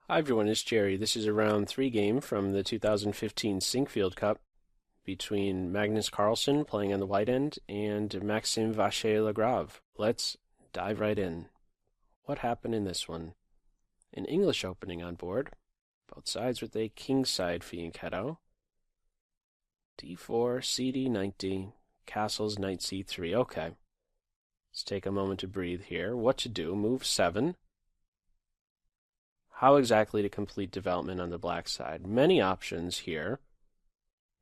Hi everyone, it's Jerry. This is a round 3 game from the 2015 Sinquefield Cup between Magnus Carlsen playing on the white end and Maxime Vachier-Lagrave. Let's dive right in. What happened in this one? An English opening on board, both sides with a kingside fianchetto. d4, cd, knight d, castles, knight c3. Okay, let's take a moment to breathe here. What to do? Move 7. How exactly to complete development on the black side? Many options here.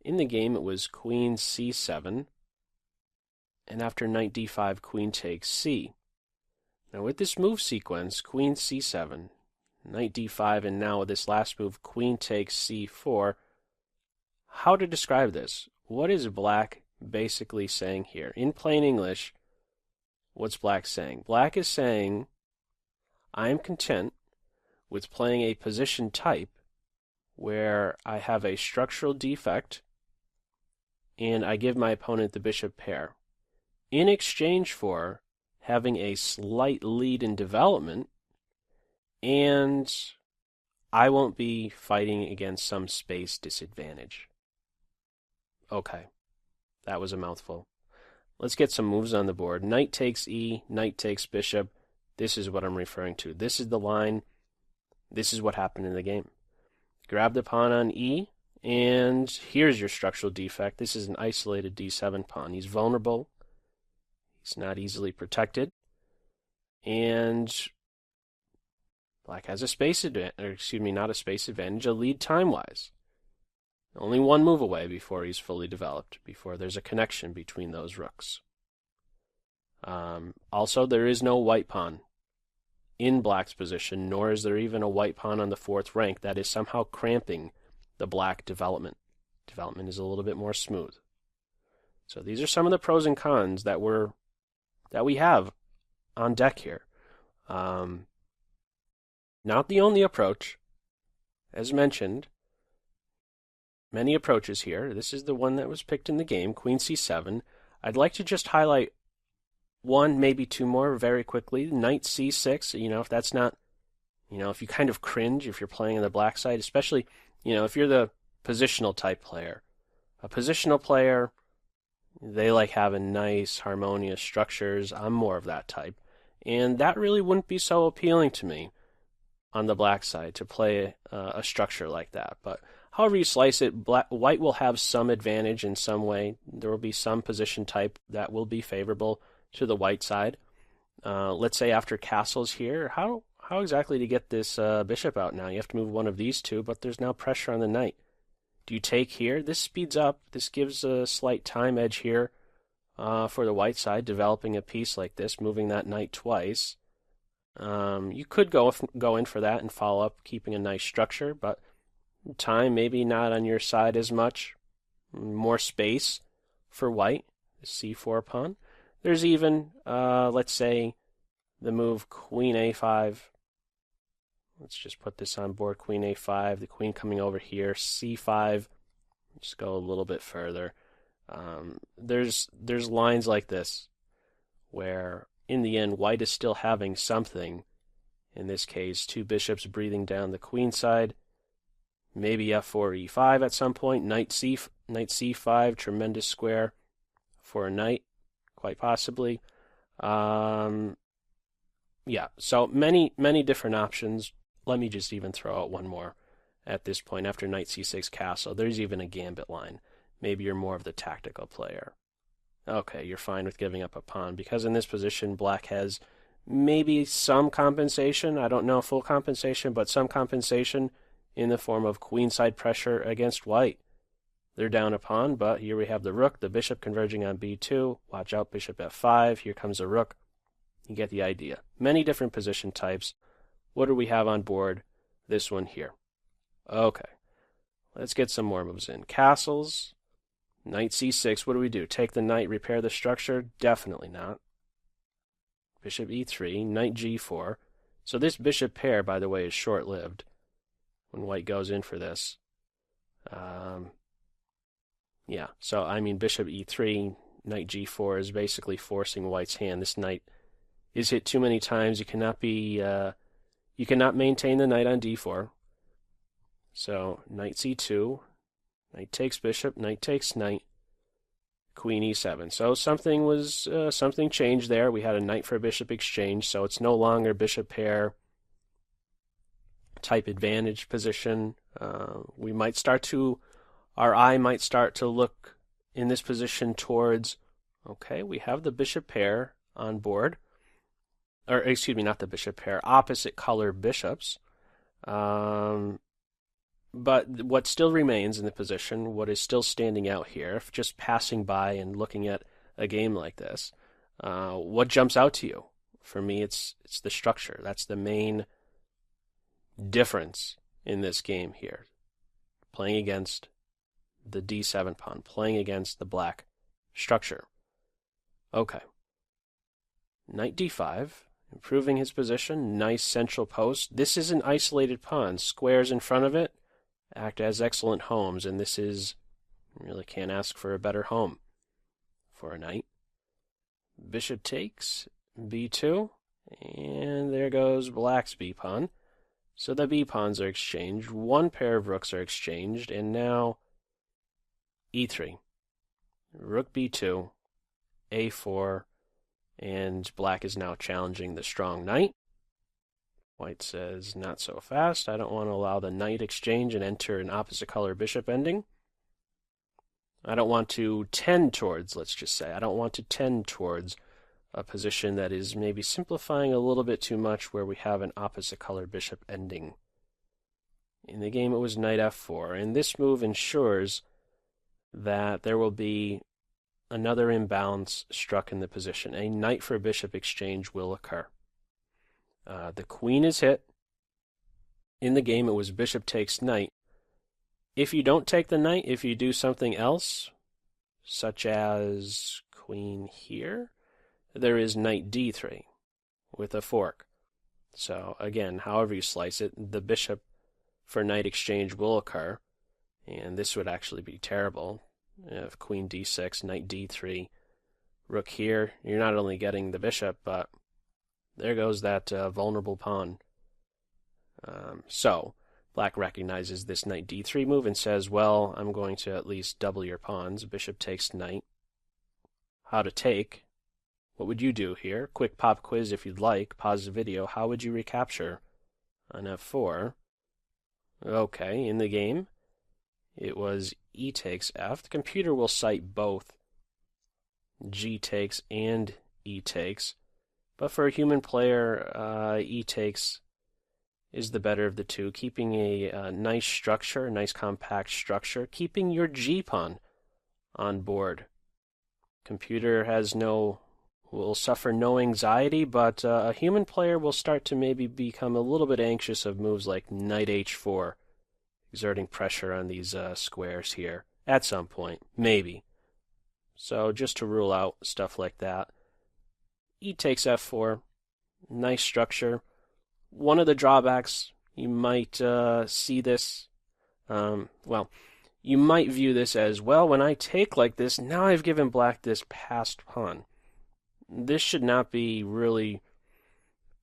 In the game, it was queen c7, and after knight d5, queen takes c. Now with this move sequence, queen c7, knight d5, and now with this last move, queen takes c4, how to describe this? What is black basically saying here? In plain English, what's black saying? Black is saying, I am content with playing a position type where I have a structural defect and I give my opponent the bishop pair in exchange for having a slight lead in development, and I won't be fighting against some space disadvantage. Okay, that was a mouthful. Let's get some moves on the board. Knight takes e, knight takes bishop. This is what I'm referring to. This is the line. This is what happened in the game. Grab the pawn on e, and here's your structural defect. This is an isolated d7 pawn. He's vulnerable. He's not easily protected. And black has a space advantage, or excuse me, not a space advantage, a lead time-wise. Only one move away before he's fully developed, before there's a connection between those rooks. Also, there is no white pawn in black's position, nor is there even a white pawn on the 4th rank that is somehow cramping the black development. Development is a little bit more smooth. So these are some of the pros and cons that we have on deck here. Not the only approach. As mentioned, many approaches here. This is the one that was picked in the game, queen c7. I'd like to just highlight one, maybe two more very quickly. Knight c6, if that's not, if you kind of cringe if you're playing on the black side, especially, if you're the positional type player. A positional player, they like having nice, harmonious structures. I'm more of that type. And that really wouldn't be so appealing to me on the black side to play a structure like that. But however you slice it, white will have some advantage in some way. There will be some position type that will be favorable to the white side. Let's say after castles here, how exactly to get this bishop out now? You have to move one of these two, but there's now pressure on the knight. Do you take here? This speeds up. This gives a slight time edge here for the white side, developing a piece like this, moving that knight twice. You could go in for that and follow up, keeping a nice structure, but time maybe not on your side as much. More space for white, the c4 pawn. There's even, let's say, the move queen a5. Let's just put this on board, queen a5, the queen coming over here, c5. Just go a little bit further. There's lines like this where, in the end, white is still having something. In this case, two bishops breathing down the queen side. Maybe f4, e5 at some point. Knight c5, tremendous square for a knight. Quite possibly. Yeah, so many different options. Let me just even throw out one more at this point. After knight c6 castle, there's even a gambit line. Maybe you're more of the tactical player. Okay, you're fine with giving up a pawn, because in this position, black has maybe some compensation. I don't know full compensation, but some compensation in the form of queenside pressure against white. They're down a pawn, but here we have the rook, the bishop converging on b2. Watch out, bishop f5. Here comes a rook. You get the idea. Many different position types. What do we have on board? This one here. Okay. Let's get some more moves in. Castles. Knight c6. What do we do? Take the knight, repair the structure? Definitely not. Bishop e3. Knight g4. So this bishop pair, by the way, is short-lived when white goes in for this. Yeah, so I mean bishop e3, knight g4 is basically forcing white's hand. This knight is hit too many times. You cannot be You cannot maintain the knight on d4. So knight c2, knight takes bishop, knight takes knight, queen e7. So something changed there. We had a knight for bishop exchange, so it's no longer bishop pair type advantage position. Our eye might start to look in this position towards, okay, we have the bishop pair on board, or excuse me, not the bishop pair, opposite color bishops. But what still remains in the position, what is still standing out here, if just passing by and looking at a game like this, what jumps out to you? For me, it's the structure. That's the main difference in this game here. Playing against the d7 pawn, playing against the black structure. Okay. Knight d5, improving his position, nice central post. This is an isolated pawn. Squares in front of it act as excellent homes, and this is, really can't ask for a better home for a knight. Bishop takes, b2, and there goes black's b-pawn. So the b-pawns are exchanged, one pair of rooks are exchanged, and now e3. Rook b2, a4, and black is now challenging the strong knight. White says, not so fast. I don't want to allow the knight exchange and enter an opposite color bishop ending. I don't want to tend towards, let's just say, I don't want to tend towards a position that is maybe simplifying a little bit too much where we have an opposite color bishop ending. In the game it was knight f4, and this move ensures that there will be another imbalance struck in the position. A knight for bishop exchange will occur. The queen is hit. In the game it was bishop takes knight. If you don't take the knight, if you do something else, such as queen here, there is knight d3 with a fork. So again, however you slice it, the bishop for knight exchange will occur, and this would actually be terrible. If queen d6, knight d3, rook here, you're not only getting the bishop, but there goes that vulnerable pawn. So black recognizes this knight d3 move and says, well, I'm going to at least double your pawns. Bishop takes knight. How to take? What would you do here? Quick pop quiz if you'd like. Pause the video. How would you recapture on f4? Okay, in the game, it was e takes f. The computer will cite both g takes and e takes. But for a human player, e takes is the better of the two, keeping a nice structure, a nice compact structure, keeping your g-pawn on board. Computer will suffer no anxiety, but a human player will start to maybe become a little bit anxious of moves like knight h4, exerting pressure on these squares here at some point, maybe. So just to rule out stuff like that. E takes f4, nice structure. One of the drawbacks, you might see this, you might view this as, well, when I take like this, now I've given black this passed pawn. This should not be really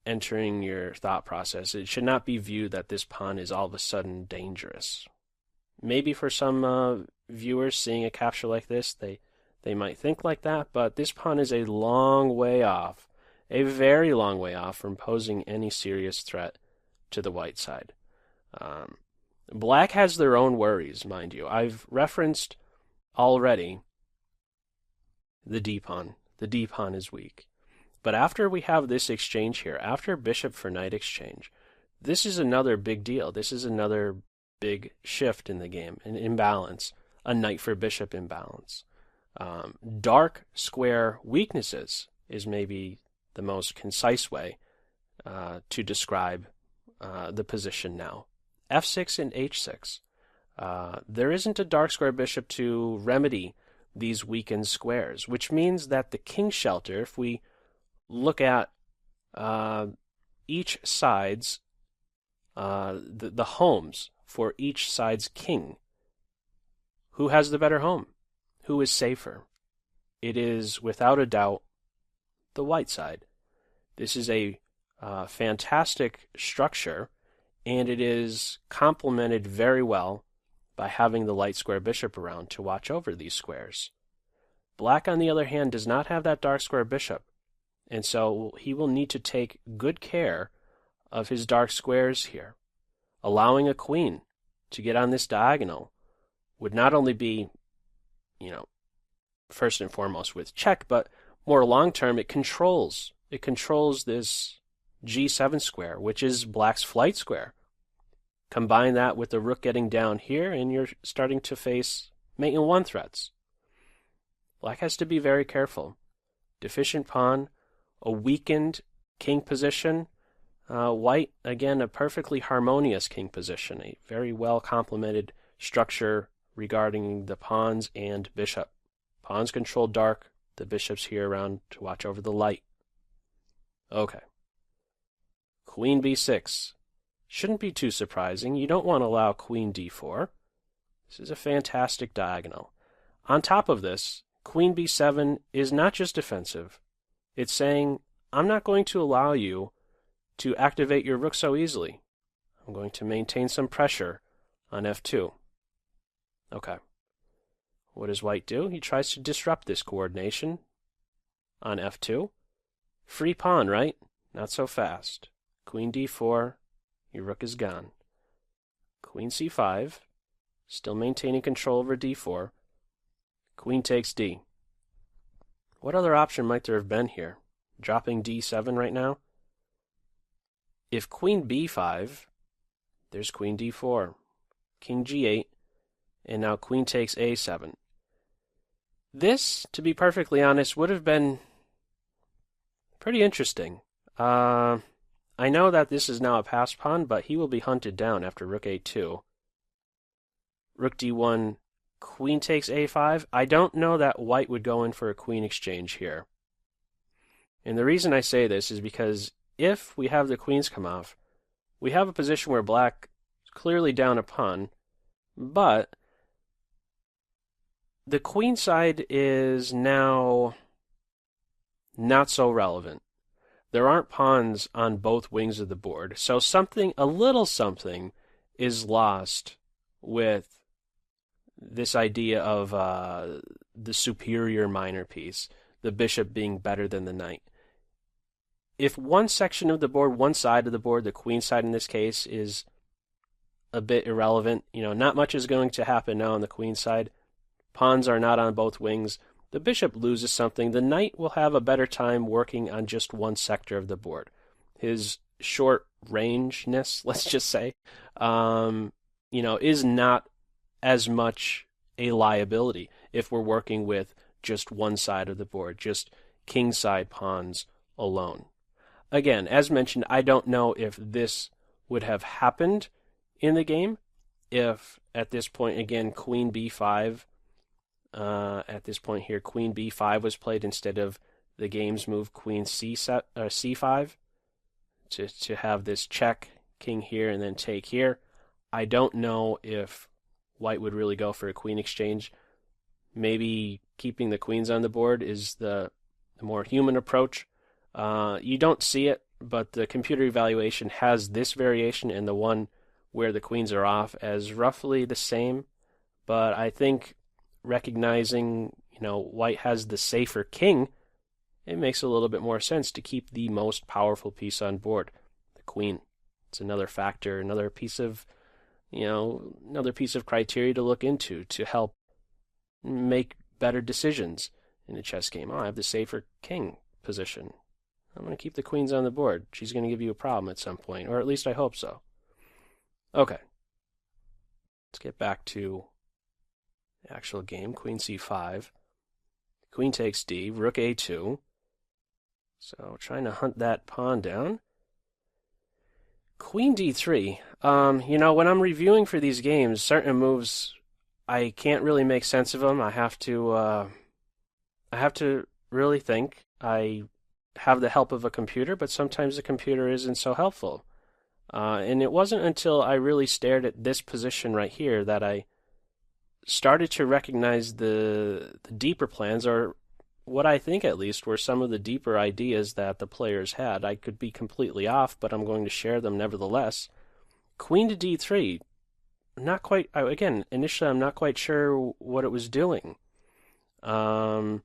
entering your thought process. It should not be viewed that this pawn is all of a sudden dangerous. Maybe for some viewers seeing a capture like this, they might think like that, but this pawn is a long way off, a very long way off from posing any serious threat to the white side. Black has their own worries, mind you. I've referenced already the d-pawn. The d-pawn is weak. But after we have this exchange here, after bishop for knight exchange, this is another big deal. This is another big shift in the game, an imbalance, a knight for bishop imbalance. Dark square weaknesses is maybe the most concise way to describe the position now. f6 and h6. There isn't a dark square bishop to remedy these weakened squares, which means that the king shelter, if we look at each side's, the homes for each side's king, who has the better home? Who is safer? It is, without a doubt, the white side. This is a fantastic structure, and it is complemented very well by having the light square bishop around to watch over these squares. Black, on the other hand, does not have that dark square bishop, and so he will need to take good care of his dark squares here. Allowing a queen to get on this diagonal would not only be, first and foremost with check, but more long-term, it controls this G7 square, which is Black's flight square. Combine that with the rook getting down here, and you're starting to face mate in one threats. Black has to be very careful. Deficient pawn, a weakened king position. White, again, a perfectly harmonious king position, a very well complemented structure regarding the pawns and bishop. Pawns control dark, the bishop's here around to watch over the light. Okay. Queen b6. Shouldn't be too surprising. You don't want to allow queen d4. This is a fantastic diagonal. On top of this, queen b7 is not just defensive. It's saying, I'm not going to allow you to activate your rook so easily. I'm going to maintain some pressure on f2. Okay. What does white do? He tries to disrupt this coordination on f2. Free pawn, right? Not so fast. Queen d4, your rook is gone. Queen c5, still maintaining control over d4. Queen takes d. What other option might there have been here? Dropping d7 right now? If queen b5, there's queen d4, king g8, and now queen takes a7. This, to be perfectly honest, would have been pretty interesting. I know that this is now a passed pawn, but he will be hunted down after rook a2. Rook d1, queen takes a5. I don't know that white would go in for a queen exchange here. And the reason I say this is because if we have the queens come off, we have a position where black is clearly down a pawn, but the queen side is now not so relevant. There aren't pawns on both wings of the board, so a little something is lost with this idea of the superior minor piece, the bishop being better than the knight. If one section of the board, one side of the board, the queen side in this case, is a bit irrelevant, not much is going to happen now on the queen side. Pawns are not on both wings. The bishop loses something. The knight will have a better time working on just one sector of the board. His short rangeness, let's just say, is not as much a liability if we're working with just one side of the board, just king side pawns alone. Again, as mentioned, I don't know if this would have happened in the game if at this point, again, queen b5, at this point here, queen b5 was played instead of the game's move queen c5 to have this check, king here, and then take here. I don't know if white would really go for a queen exchange. Maybe keeping the queens on the board is the more human approach. You don't see it, but the computer evaluation has this variation and the one where the queens are off as roughly the same. But I think recognizing, white has the safer king, it makes a little bit more sense to keep the most powerful piece on board, the queen. It's another factor, another piece of criteria to look into to help make better decisions in a chess game. I have the safer king position. I'm going to keep the queens on the board. She's going to give you a problem at some point, or at least I hope so. Okay. Let's get back to the actual game. Queen c5. Queen takes d. Rook a2. So trying to hunt that pawn down. Queen d3. When I'm reviewing for these games, certain moves, I can't really make sense of them. I have to really think. I have the help of a computer, but sometimes the computer isn't so helpful. And it wasn't until I really stared at this position right here that I started to recognize the deeper plans, or what I think at least were some of the deeper ideas that the players had. I could be completely off, but I'm going to share them nevertheless. Queen to d3, not quite, again, initially I'm not quite sure what it was doing. Here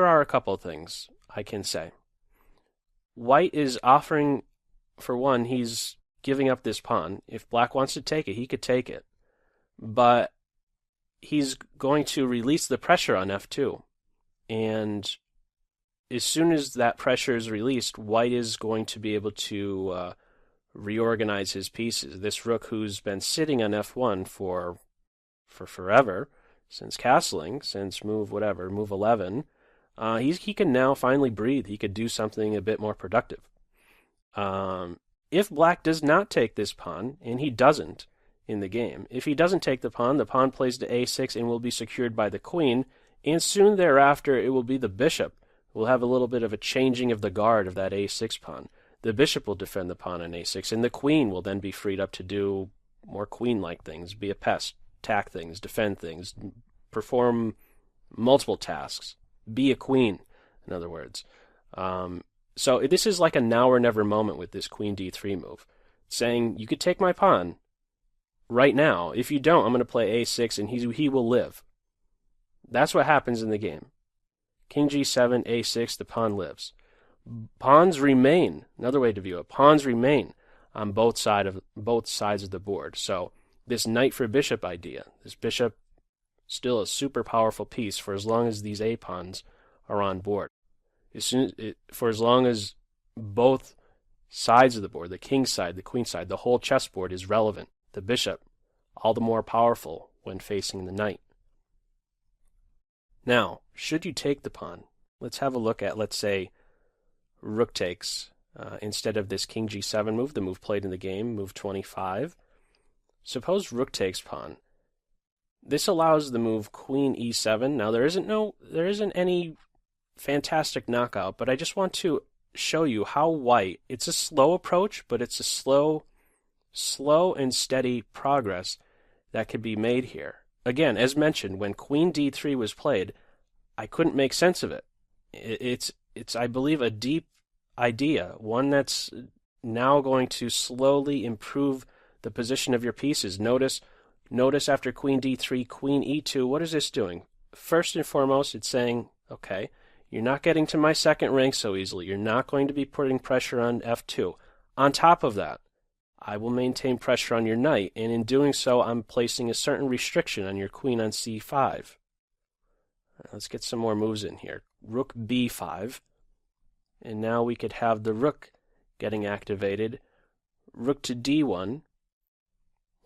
are a couple of things I can say. White is offering, for one, he's giving up this pawn. If black wants to take it, he could take it. But he's going to release the pressure on f2. And as soon as that pressure is released, white is going to be able to reorganize his pieces. This rook who's been sitting on f1 for forever, since castling, since move 11, he can now finally breathe. He could do something a bit more productive. If black does not take this pawn, and he doesn't in the game, if he doesn't take the pawn plays to a6 and will be secured by the queen, and soon thereafter it will be the bishop. We'll have a little bit of a changing of the guard of that a6 pawn. The bishop will defend the pawn on a6, and the queen will then be freed up to do more queen-like things, be a pest, attack things, defend things, perform multiple tasks, be a queen, in other words. So this is like a now or never moment with this queen d3 move, saying you could take my pawn right now. If you don't, I'm going to play a6 and he will live. That's what happens in the game. King g7, a6, the pawn lives. Pawns remain, another way to view it, pawns remain on both sides of the board. So this knight for bishop idea, this bishop still a super powerful piece for as long as these a pawns are on board. For as long as both sides of the board, the king side, the queen side, the whole chessboard is relevant. The bishop, all the more powerful when facing the knight. Now, should you take the pawn? Let's have a look at, let's say, rook takes. Instead of this king g7 move, the move played in the game, move 25. Suppose rook takes pawn. This allows the move queen e7. Now, there isn't any fantastic knockout, but I just want to show you how white, it's a slow approach, but it's a slow and steady progress that could be made here. Again, as mentioned, when queen d3 was played, I couldn't make sense of it. It's I believe, a deep idea, one that's now going to slowly improve the position of your pieces. Notice after queen d3, queen e2, what is this doing? First and foremost, it's saying, okay, you're not getting to my second rank so easily. You're not going to be putting pressure on f2. On top of that, I will maintain pressure on your knight, and in doing so, I'm placing a certain restriction on your queen on c5. Let's get some more moves in here. Rook b5, and now we could have the rook getting activated. Rook to d1.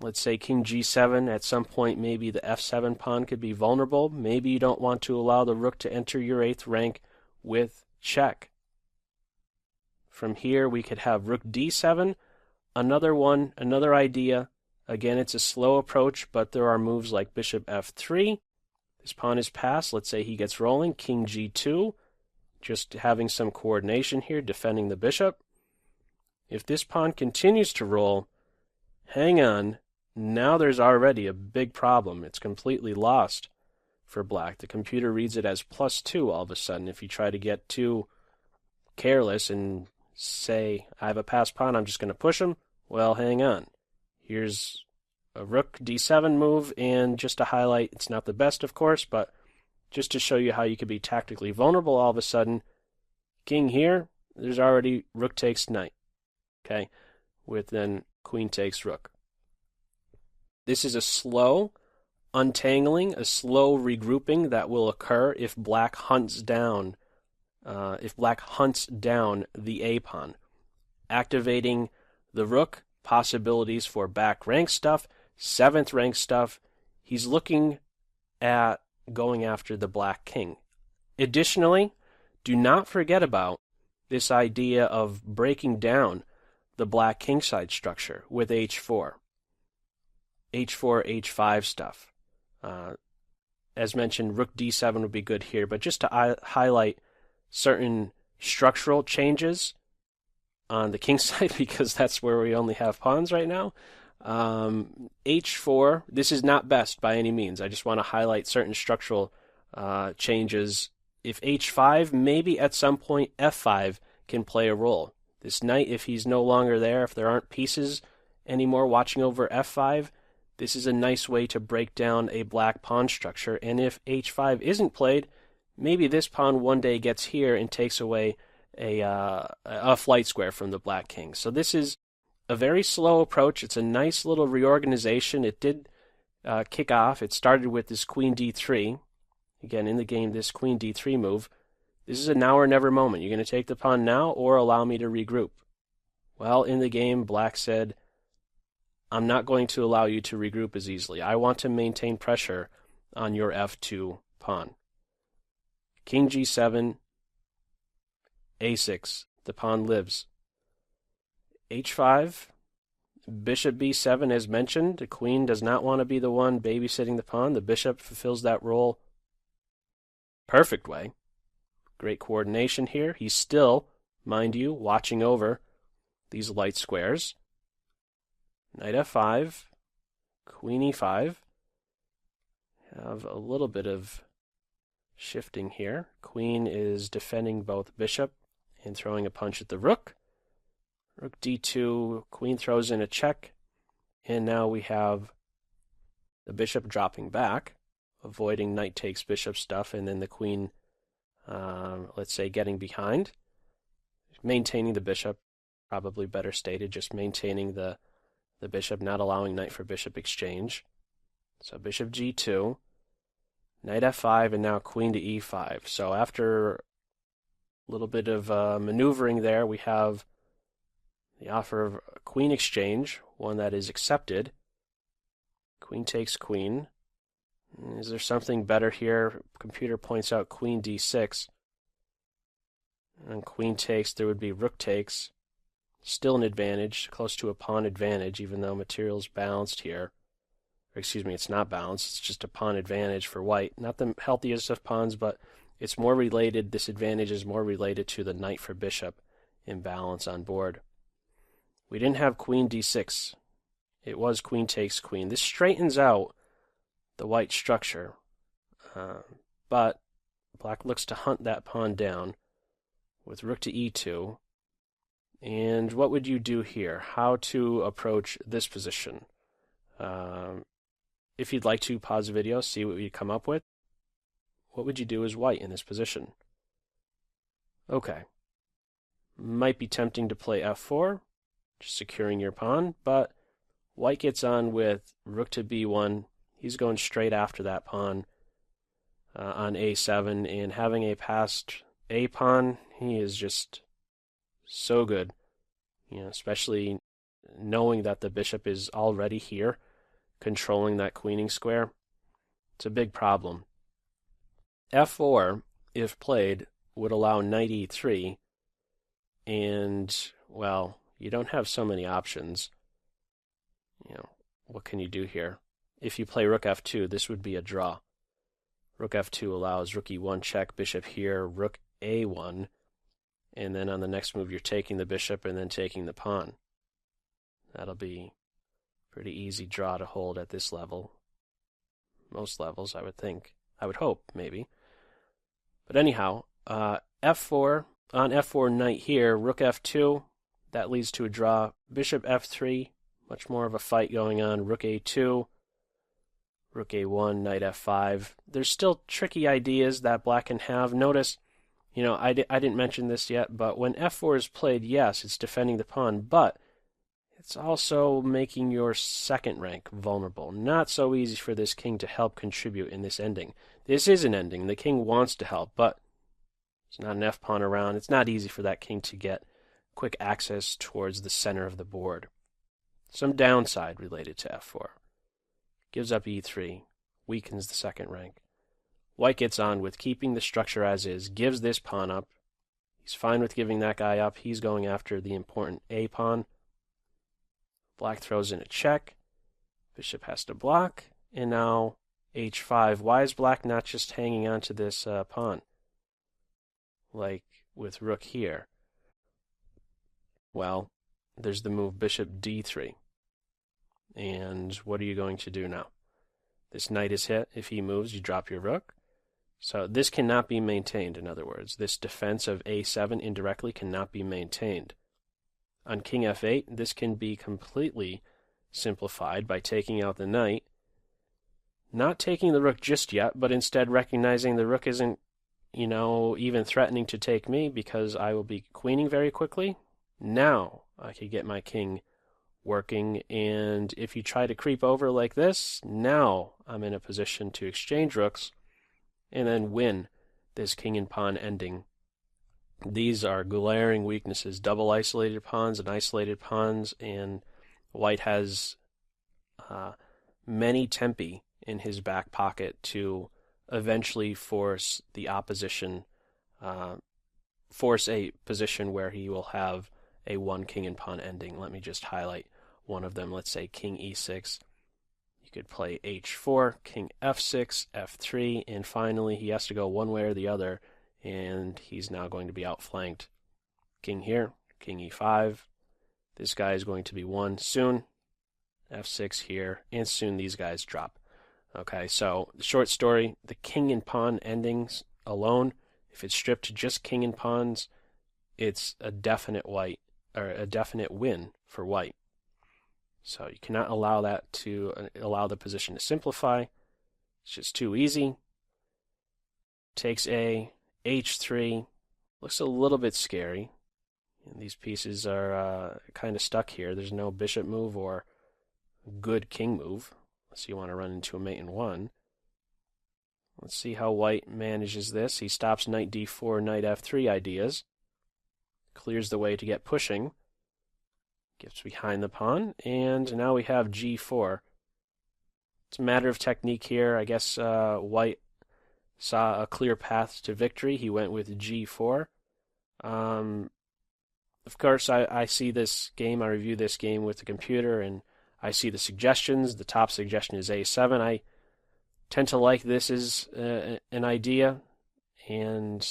Let's say king g7, at some point maybe the f7 pawn could be vulnerable. Maybe you don't want to allow the rook to enter your 8th rank with check. From here we could have rook d7, another idea. Again, it's a slow approach, but there are moves like bishop f3. This pawn is passed. Let's say he gets rolling. King g2, just having some coordination here, defending the bishop. If this pawn continues to roll, hang on. Now there's already a big problem. It's completely lost for black. The computer reads it as +2 all of a sudden. If you try to get too careless and say, I have a passed pawn, I'm just going to push him, well, hang on. Here's a rook d7 move, and just to highlight, it's not the best, of course, but just to show you how you could be tactically vulnerable all of a sudden, king here, there's already rook takes knight, okay, with then queen takes rook. This is a slow untangling, a slow regrouping that will occur if black hunts down the a pawn, activating the rook, possibilities for back rank stuff, 7th rank stuff. He's looking at going after the black king. Additionally, do not forget about this idea of breaking down the black kingside structure with h4. h4, h5 stuff. As mentioned, rook d7 would be good here, but just to highlight certain structural changes on the king side, because that's where we only have pawns right now. h4, this is not best by any means. I just want to highlight certain structural changes. If h5, maybe at some point f5 can play a role. This knight, if he's no longer there, if there aren't pieces anymore watching over f5, this is a nice way to break down a black pawn structure. And if h5 isn't played, maybe this pawn one day gets here and takes away a flight square from the black king. So this is a very slow approach. It's a nice little reorganization. It did kick off. It started with this queen d3. Again, in the game, this queen d3 move. This is a now or never moment. You're going to take the pawn now or allow me to regroup. Well, in the game, black said, I'm not going to allow you to regroup as easily. I want to maintain pressure on your f2 pawn. King g7, a6. The pawn lives. h5, bishop b7 as mentioned. The queen does not want to be the one babysitting the pawn. The bishop fulfills that role perfect way. Great coordination here. He's still, mind you, watching over these light squares. Knight f5, queen e5. Have a little bit of shifting here. Queen is defending both bishop and throwing a punch at the rook. Rook d2, queen throws in a check, and now we have the bishop dropping back, avoiding knight takes bishop stuff, and then the queen, let's say, getting behind. Maintaining the bishop, probably better stated, just maintaining the bishop, not allowing knight for bishop exchange. So bishop g2, knight f5, and now queen to e5. So after a little bit of maneuvering there, we have the offer of a queen exchange, one that is accepted. Queen takes queen. Is there something better here? Computer points out queen d6. And queen takes, there would be rook takes. Still an advantage, close to a pawn advantage, even though material's balanced here. Or excuse me, it's not balanced, it's just a pawn advantage for white. Not the healthiest of pawns, but it's more related, this advantage is more related to the knight for bishop imbalance on board. We didn't have queen d6. It was queen takes queen. This straightens out the white structure, but black looks to hunt that pawn down with rook to e2. And what would you do here? How to approach this position? If you'd like to, pause the video, see what we come up with. What would you do as white in this position? Okay. Might be tempting to play f4, just securing your pawn, but white gets on with rook to b1. He's going straight after that pawn on a7, and having a passed a pawn, he is just so good, especially knowing that the bishop is already here, controlling that queening square. It's a big problem. f4, if played, would allow knight e3, and, well, you don't have so many options. What can you do here? If you play rook f2, this would be a draw. Rook f2 allows rook e1 check, bishop here, rook a1, and then on the next move you're taking the bishop and then taking the pawn. That'll be a pretty easy draw to hold at this level. Most levels, I would think. I would hope, maybe. But anyhow, f4, on f4 knight here, rook f2, that leads to a draw. Bishop f3, much more of a fight going on. Rook a2, rook a1, knight f5. There's still tricky ideas that black can have. Notice, I didn't mention this yet, but when f4 is played, yes, it's defending the pawn, but it's also making your second rank vulnerable. Not so easy for this king to help contribute in this ending. This is an ending. The king wants to help, but there's not an f-pawn around. It's not easy for that king to get quick access towards the center of the board. Some downside related to f4. Gives up e3, weakens the second rank. White gets on with keeping the structure as is, gives this pawn up. He's fine with giving that guy up. He's going after the important a pawn. Black throws in a check. Bishop has to block. And now h5. Why is black not just hanging on to this pawn? Like with rook here. Well, there's the move bishop d3. And what are you going to do now? This knight is hit. If he moves, you drop your rook. So this cannot be maintained, in other words. This defense of a7 indirectly cannot be maintained. On king f8, this can be completely simplified by taking out the knight, not taking the rook just yet, but instead recognizing the rook isn't, even threatening to take me because I will be queening very quickly. Now I could get my king working, and if you try to creep over like this, now I'm in a position to exchange rooks and then win this king and pawn ending. These are glaring weaknesses, double isolated pawns and isolated pawns, and white has many tempi in his back pocket to eventually force the opposition, force a position where he will have a one king and pawn ending. Let me just highlight one of them. Let's say king e6. You could play h4, king f6, f3, and finally he has to go one way or the other, and he's now going to be outflanked. King here, king e5. This guy is going to be won soon. f6 here, and soon these guys drop. Okay, so the short story, the king and pawn endings alone, if it's stripped to just king and pawns, it's a definite win for white. So you cannot allow that to allow the position to simplify. It's just too easy. Takes a h3, looks a little bit scary. And these pieces are kind of stuck here. There's no bishop move or good king move, unless you want to run into a mate in one. Let's see how white manages this. He stops knight d4, knight f3 ideas. Clears the way to get pushing. Gets behind the pawn, and now we have g4. It's a matter of technique here. I guess white saw a clear path to victory. He went with g4. Of course, I see this game, I review this game with the computer, and I see the suggestions. The top suggestion is a7. I tend to like this as an idea, and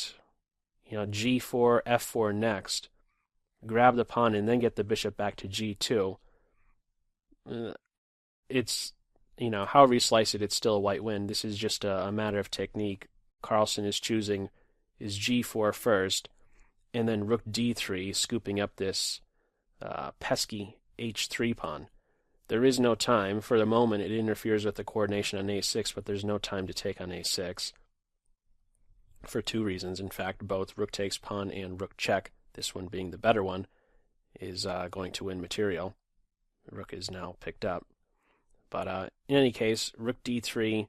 g4, f4 next. Grab the pawn and then get the bishop back to g2. It's, however you slice it, it's still a white win. This is just a matter of technique. Carlsen is choosing is g4 first, and then rook d3, scooping up this pesky h3 pawn. There is no time. For the moment, it interferes with the coordination on a6, but there's no time to take on a6 for two reasons. In fact, both rook takes pawn and rook check, this one being the better one, is going to win material. The rook is now picked up. But in any case, rook d3,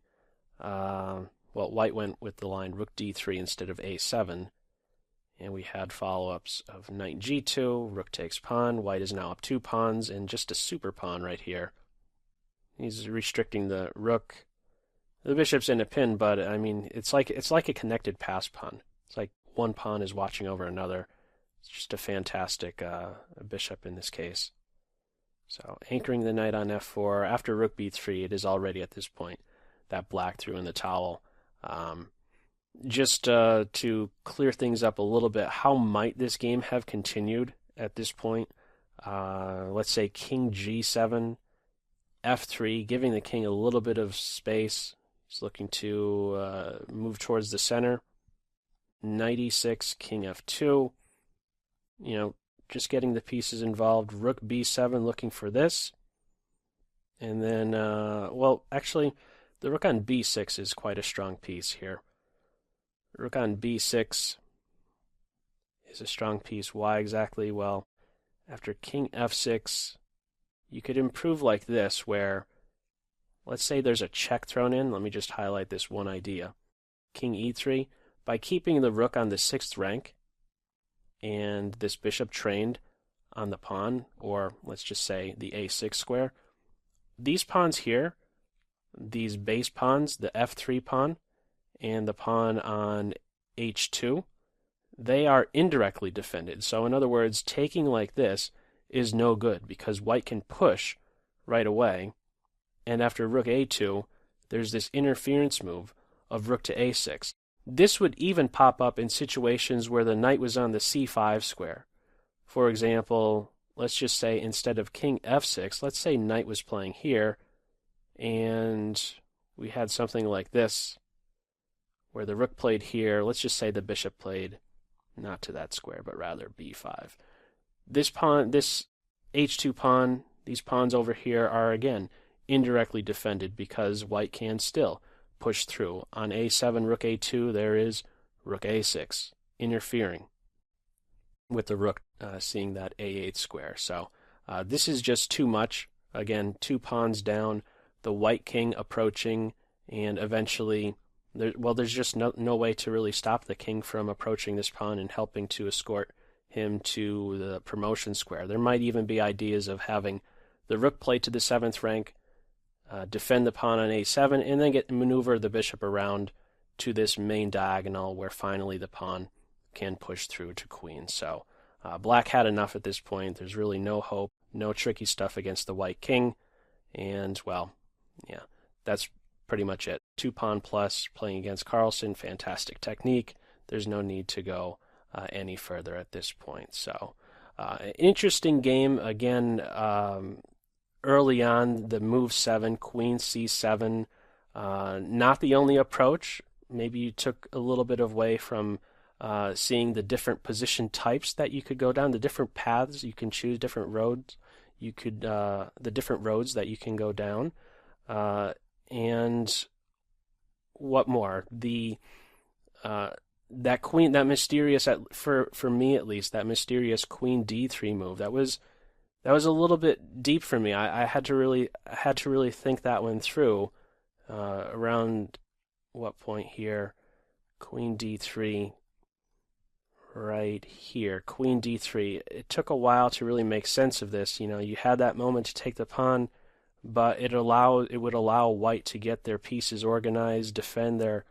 white went with the line rook d3 instead of a7. And we had follow-ups of knight g2, rook takes pawn. White is now up 2 pawns, and just a super pawn right here. He's restricting the rook. The bishop's in a pin, but I mean, it's like a connected pass pawn. It's like one pawn is watching over another. It's just a fantastic bishop in this case. So anchoring the knight on f4. After rook b3, it is already at this point that black threw in the towel. Just to clear things up a little bit, how might this game have continued at this point? Let's say king g7, f3, giving the king a little bit of space. He's looking to move towards the center. Knight e6, king f2. Just getting the pieces involved. Rook b7 looking for this. And then, actually, the rook on b6 is quite a strong piece here. Rook on b6 is a strong piece. Why exactly? Well, after king f6, you could improve like this, where, let's say there's a check thrown in. Let me just highlight this one idea. King e3, by keeping the rook on the 6th rank, and this bishop trained on the pawn, or let's just say the a6 square, these pawns here, these base pawns, the f3 pawn and the pawn on h2, they are indirectly defended. So in other words, taking like this is no good because white can push right away, and after rook a2, there's this interference move of rook to a6. This would even pop up in situations where the knight was on the c5 square. For example, let's just say instead of king f6, let's say knight was playing here, and we had something like this, where the rook played here. Let's just say the bishop played not to that square, but rather b5. This pawn, this h2 pawn, these pawns over here are, again, indirectly defended because white can still push through. On a7, rook a2, there is rook a6, interfering with the rook seeing that a8 square. So this is just too much. Again, 2 pawns down, the white king approaching, and eventually, there's just no way to really stop the king from approaching this pawn and helping to escort him to the promotion square. There might even be ideas of having the rook play to the 7th rank, defend the pawn on a7, and then maneuver the bishop around to this main diagonal where finally the pawn can push through to queen. So black had enough at this point. There's really no hope, no tricky stuff against the white king, and, well, yeah, that's pretty much it. 2 pawn plus, playing against Carlsen, fantastic technique. There's no need to go any further at this point. So, interesting game. Again, early on, the move 7, queen c7, not the only approach. Maybe you took a little bit away from seeing the different position types that you could go down, the different paths you can choose, different roads. You could the different roads that you can go down, and what more? The that queen, that mysterious, for me at least, that mysterious queen d3 move. That was a little bit deep for me. I had to really think that one through. Around what point here? Queen d3. Right here, queen d3. It took a while to really make sense of this. You know, you had that moment to take the pawn, but it would allow white to get their pieces organized, defend their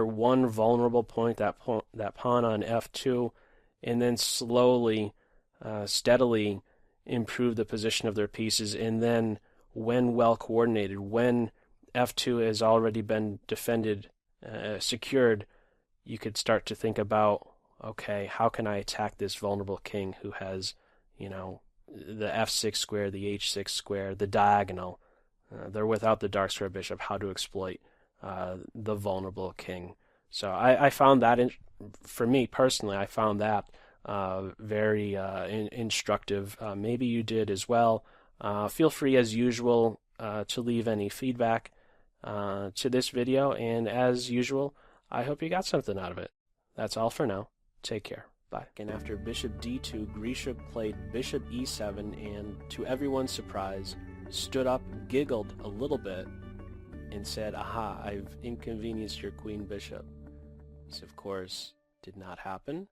one vulnerable point, that pawn on f2, and then slowly, steadily improve the position of their pieces. And then, when well coordinated, when f2 has already been defended, secured, you could start to think about, okay, how can I attack this vulnerable king who has, you know, the f6 square, the h6 square, the diagonal. They're without the dark square bishop. How to exploit the vulnerable king. So I found that, for me personally, I found that very instructive. Maybe you did as well. Feel free, as usual, to leave any feedback to this video. And as usual, I hope you got something out of it. That's all for now. Take care. Bye. And after bishop d2, Grisha played bishop e7, and to everyone's surprise, stood up, giggled a little bit, and said, "Aha, I've inconvenienced your queen bishop." This, of course, did not happen.